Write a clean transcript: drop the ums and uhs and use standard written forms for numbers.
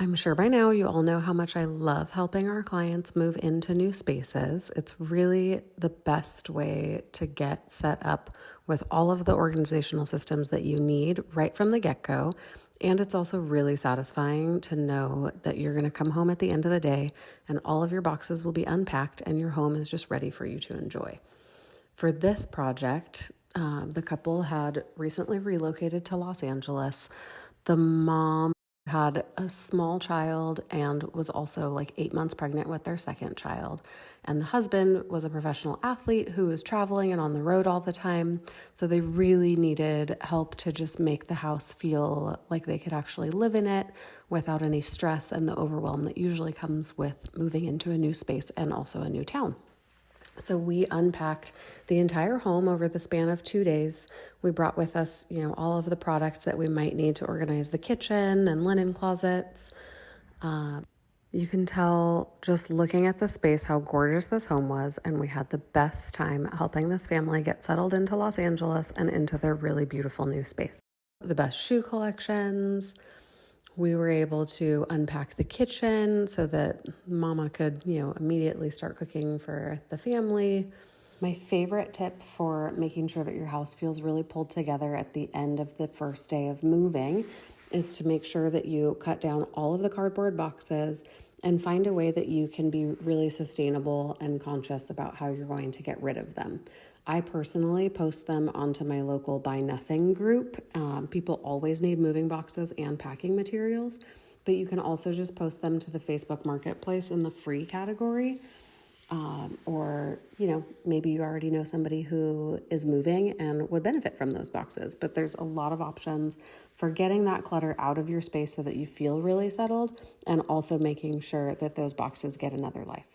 I'm sure by now you all know how much I love helping our clients move into new spaces. It's really the best way to get set up with all of the organizational systems that you need right from the get-go. And it's also really satisfying to know that you're going to come home at the end of the day and all of your boxes will be unpacked and your home is just ready for you to enjoy. For this project, the couple had recently relocated to Los Angeles. The mom had a small child and was also like 8 months pregnant with their second child. And the husband was a professional athlete who was traveling and on the road all the time. So they really needed help to just make the house feel like they could actually live in it without any stress and the overwhelm that usually comes with moving into a new space and also a new town. So we unpacked the entire home over the span of 2 days. We brought with us, all of the products that we might need to organize the kitchen and linen closets. You can tell just looking at the space how gorgeous this home was, and we had the best time helping this family get settled into Los Angeles and into their really beautiful new space. The best shoe collections. We were able to unpack the kitchen so that mama could, immediately start cooking for the family. My favorite tip for making sure that your house feels really pulled together at the end of the first day of moving is to make sure that you cut down all of the cardboard boxes and find a way that you can be really sustainable and conscious about how you're going to get rid of them. I personally post them onto my local Buy Nothing group. People always need moving boxes and packing materials, but you can also just post them to the Facebook Marketplace in the free category. Or, maybe you already know somebody who is moving and would benefit from those boxes. But there's a lot of options for getting that clutter out of your space so that you feel really settled and also making sure that those boxes get another life.